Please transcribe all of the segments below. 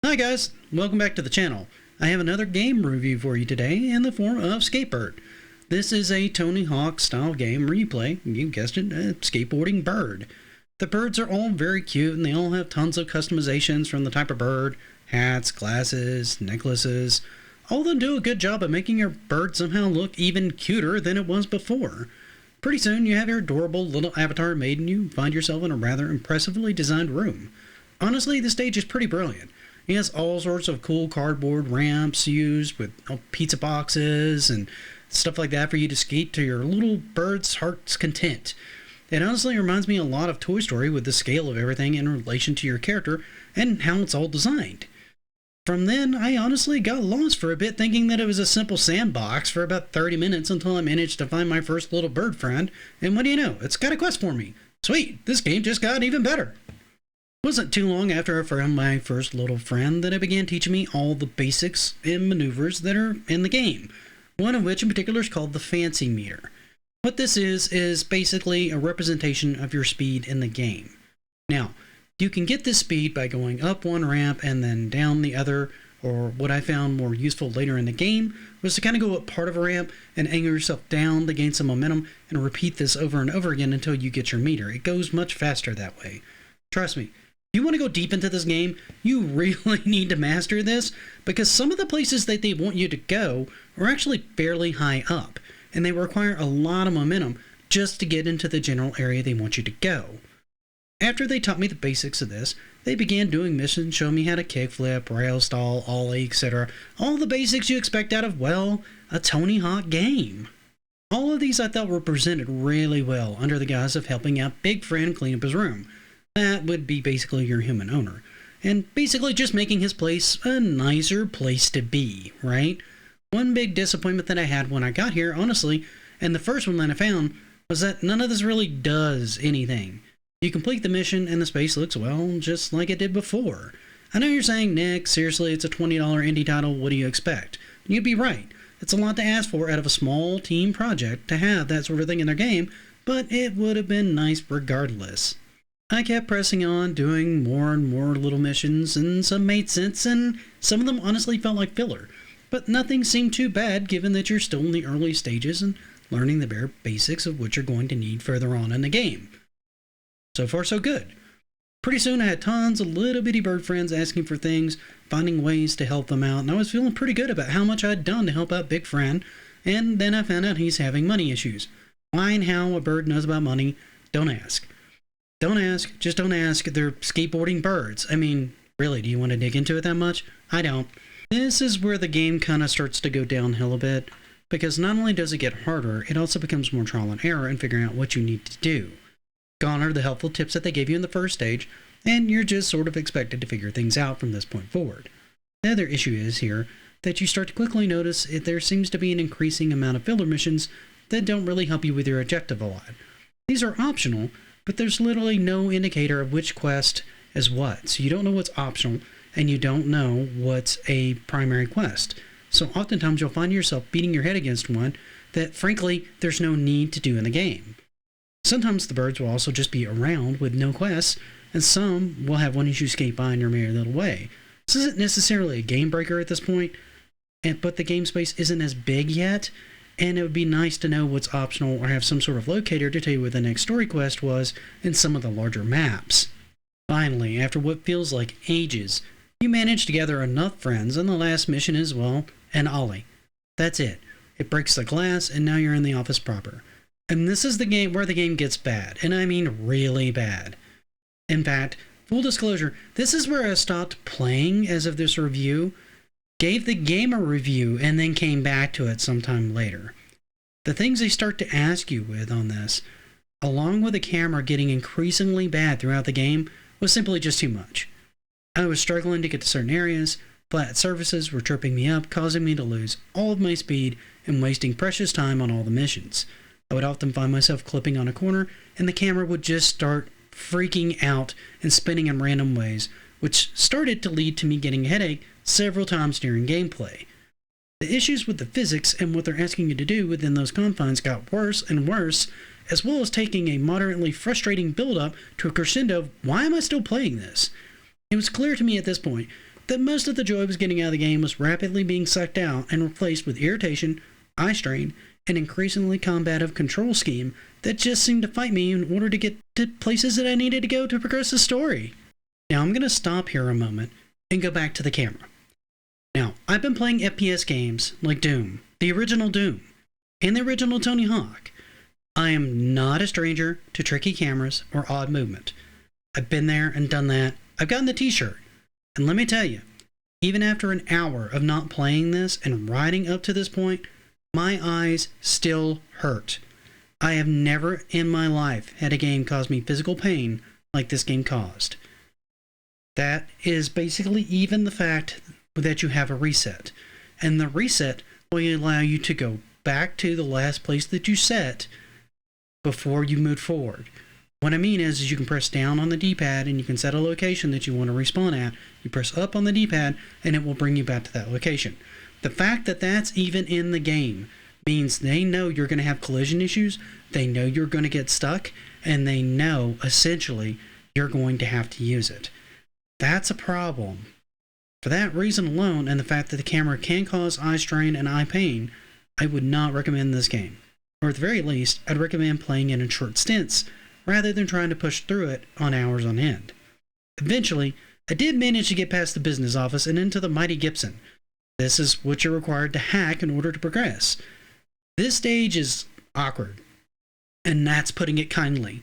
Hi guys, welcome back to the channel. I have another game review for you today in the form of Skatebird. This is a Tony Hawk style game where you play, you guessed it, a skateboarding bird. The birds are all very cute and they all have tons of customizations from the type of bird, hats, glasses, necklaces. All of them do a good job of making your bird somehow look even cuter than it was before. Pretty soon you have your adorable little avatar made and you find yourself in a rather impressively designed room. Honestly, the stage is pretty brilliant. He has all sorts of cool cardboard ramps used with pizza boxes and stuff like that for you to skate to your little bird's heart's content. It honestly reminds me a lot of Toy Story with the scale of everything in relation to your character and how it's all designed. From then, I honestly got lost for a bit thinking that it was a simple sandbox for about 30 minutes until I managed to find my first little bird friend, and what do you know, it's got a quest for me. Sweet, this game just got even better. It wasn't too long after I found my first little friend that it began teaching me all the basics and maneuvers that are in the game, one of which in particular is called the fancy meter. What this is basically a representation of your speed in the game. Now, you can get this speed by going up one ramp and then down the other, or what I found more useful later in the game was to kind of go up part of a ramp and angle yourself down to gain some momentum and repeat this over and over again until you get your meter. It goes much faster that way. Trust me. If you want to go deep into this game, you really need to master this because some of the places that they want you to go are actually fairly high up and they require a lot of momentum just to get into the general area they want you to go. After they taught me the basics of this, they began doing missions showing me how to kickflip, rail stall, ollie, etc. All the basics you expect out of, well, a Tony Hawk game. All of these I thought were presented really well under the guise of helping out Big Friend clean up his room. That would be basically your human owner. And basically just making his place a nicer place to be, right? One big disappointment that I had when I got here, honestly, and the first one that I found, was that none of this really does anything. You complete the mission and the space looks, well, just like it did before. I know you're saying, Nick, seriously, it's a $20 indie title, what do you expect? And you'd be right. It's a lot to ask for out of a small team project to have that sort of thing in their game, but it would have been nice regardless. I kept pressing on, doing more and more little missions, and some made sense, and some of them honestly felt like filler. But nothing seemed too bad given that you're still in the early stages and learning the bare basics of what you're going to need further on in the game. So far so good. Pretty soon I had tons of little bitty bird friends asking for things, finding ways to help them out, and I was feeling pretty good about how much I'd done to help out Big Friend, and then I found out he's having money issues. Why and how a bird knows about money, don't ask. Don't ask, just don't ask, they're skateboarding birds. I mean, really, do you want to dig into it that much? I don't. This is where the game kind of starts to go downhill a bit, because not only does it get harder, it also becomes more trial and error in figuring out what you need to do. Gone are the helpful tips that they gave you in the first stage, and you're just sort of expected to figure things out from this point forward. The other issue is here that you start to quickly notice that there seems to be an increasing amount of filler missions that don't really help you with your objective a lot. These are optional, but there's literally no indicator of which quest is what, so you don't know what's optional, and you don't know what's a primary quest. So oftentimes you'll find yourself beating your head against one that, frankly, there's no need to do in the game. Sometimes the birds will also just be around with no quests, and some will have one as you skate by in your merry little way. This isn't necessarily a game breaker at this point, but the game space isn't as big yet, and it would be nice to know what's optional or have some sort of locator to tell you where the next story quest was in some of the larger maps. Finally, after what feels like ages, you manage to gather enough friends, and the last mission is, well, an ollie. That's it. It breaks the glass, and now you're in the office proper. And this is the game where the game gets bad, and I mean really bad. In fact, full disclosure, this is where I stopped playing as of this review, gave the game a review, and then came back to it sometime later. The things they start to ask you with on this, along with the camera getting increasingly bad throughout the game, was simply just too much. I was struggling to get to certain areas, flat surfaces were tripping me up, causing me to lose all of my speed and wasting precious time on all the missions. I would often find myself clipping on a corner, and the camera would just start freaking out and spinning in random ways, which started to lead to me getting a headache several times during gameplay. The issues with the physics and what they're asking you to do within those confines got worse and worse, as well as taking a moderately frustrating build-up to a crescendo of why am I still playing this? It was clear to me at this point that most of the joy I was getting out of the game was rapidly being sucked out and replaced with irritation, eye strain, and increasingly combative control scheme that just seemed to fight me in order to get to places that I needed to go to progress the story. Now I'm going to stop here a moment and go back to the camera. Now, I've been playing FPS games like Doom, the original Doom, and the original Tony Hawk. I am not a stranger to tricky cameras or odd movement. I've been there and done that. I've gotten the t-shirt. And let me tell you, even after an hour of not playing this and riding up to this point, my eyes still hurt. I have never in my life had a game cause me physical pain like this game caused. That is basically even the fact that you have a reset. And the reset will allow you to go back to the last place that you set before you move forward. What I mean is you can press down on the D-pad and you can set a location that you want to respawn at. You press up on the D-pad and it will bring you back to that location. The fact that that's even in the game means they know you're going to have collision issues, they know you're going to get stuck, and they know, essentially, you're going to have to use it. That's a problem. For that reason alone, and the fact that the camera can cause eye strain and eye pain, I would not recommend this game. Or at the very least, I'd recommend playing it in short stints, rather than trying to push through it on hours on end. Eventually, I did manage to get past the business office and into the mighty Gibson. This is what you're required to hack in order to progress. This stage is awkward, and that's putting it kindly.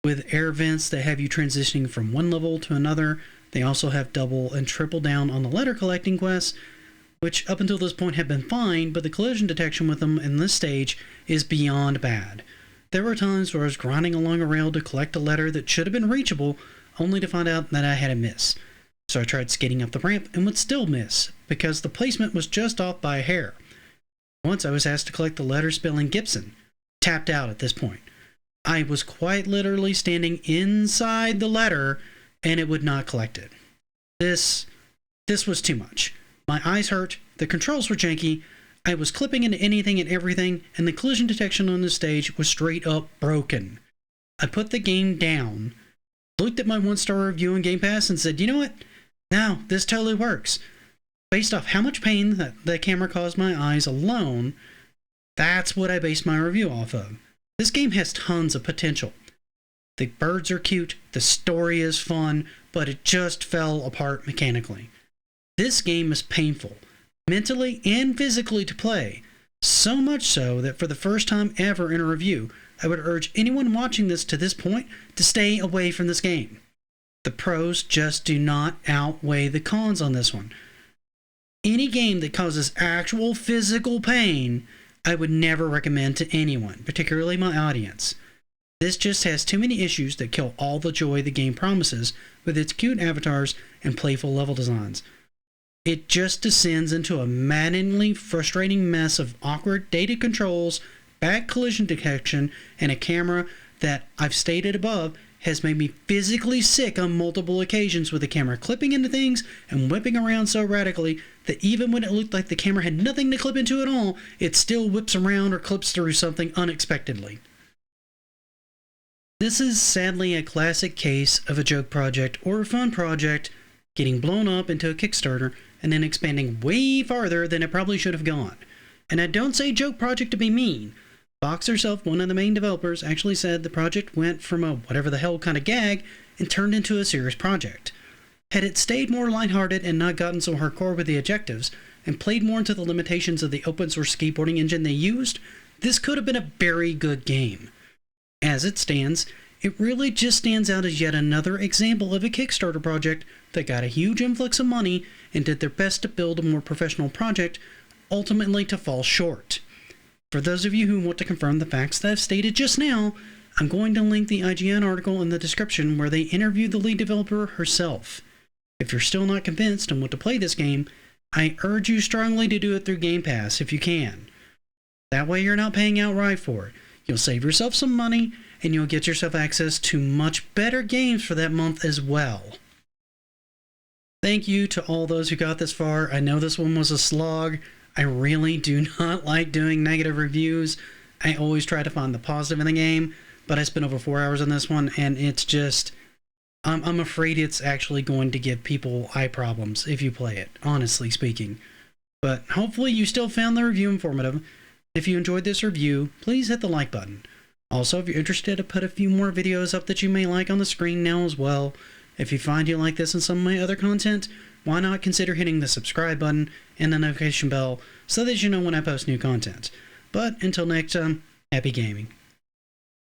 With air vents that have you transitioning from one level to another, they also have double and triple down on the letter collecting quests, which up until this point have been fine, but the collision detection with them in this stage is beyond bad. There were times where I was grinding along a rail to collect a letter that should have been reachable, only to find out that I had a miss. So I tried skating up the ramp and would still miss, because the placement was just off by a hair. Once I was asked to collect the letter spelling Gibson. Tapped out at this point. I was quite literally standing inside the letter, and it would not collect it. This was too much. My eyes hurt, the controls were janky, I was clipping into anything and everything, and the collision detection on this stage was straight up broken. I put the game down, looked at my 1-star review on Game Pass, and said, you know what? No, this totally works. Based off how much pain that the camera caused my eyes alone, that's what I based my review off of. This game has tons of potential. The birds are cute, the story is fun, but it just fell apart mechanically. This game is painful, mentally and physically to play, so much so that for the first time ever in a review, I would urge anyone watching this to this point to stay away from this game. The pros just do not outweigh the cons on this one. Any game that causes actual physical pain, I would never recommend to anyone, particularly my audience. This just has too many issues that kill all the joy the game promises with its cute avatars and playful level designs. It just descends into a maddeningly frustrating mess of awkward dated controls, bad collision detection, and a camera that, I've stated above, has made me physically sick on multiple occasions, with the camera clipping into things and whipping around so radically that even when it looked like the camera had nothing to clip into at all, it still whips around or clips through something unexpectedly. This is sadly a classic case of a joke project or a fun project getting blown up into a Kickstarter and then expanding way farther than it probably should have gone. And I don't say joke project to be mean. Fox herself, one of the main developers, actually said the project went from a whatever the hell kind of gag and turned into a serious project. Had it stayed more lighthearted and not gotten so hardcore with the objectives, and played more into the limitations of the open source skateboarding engine they used, this could have been a very good game. As it stands, it really just stands out as yet another example of a Kickstarter project that got a huge influx of money and did their best to build a more professional project, ultimately to fall short. For those of you who want to confirm the facts that I've stated just now, I'm going to link the IGN article in the description where they interviewed the lead developer herself. If you're still not convinced and want to play this game, I urge you strongly to do it through Game Pass if you can. That way you're not paying outright for it. You'll save yourself some money, and you'll get yourself access to much better games for that month as well. Thank you to all those who got this far. I know this one was a slog. I really do not like doing negative reviews. I always try to find the positive in the game, but I spent over 4 hours on this one, and it's just, I'm afraid it's actually going to give people eye problems if you play it, honestly speaking. But hopefully you still found the review informative. If you enjoyed this review, please hit the like button. Also, if you're interested, I put a few more videos up that you may like on the screen now as well. If you find you like this and some of my other content, why not consider hitting the subscribe button and the notification bell so that you know when I post new content. But until next time, happy gaming.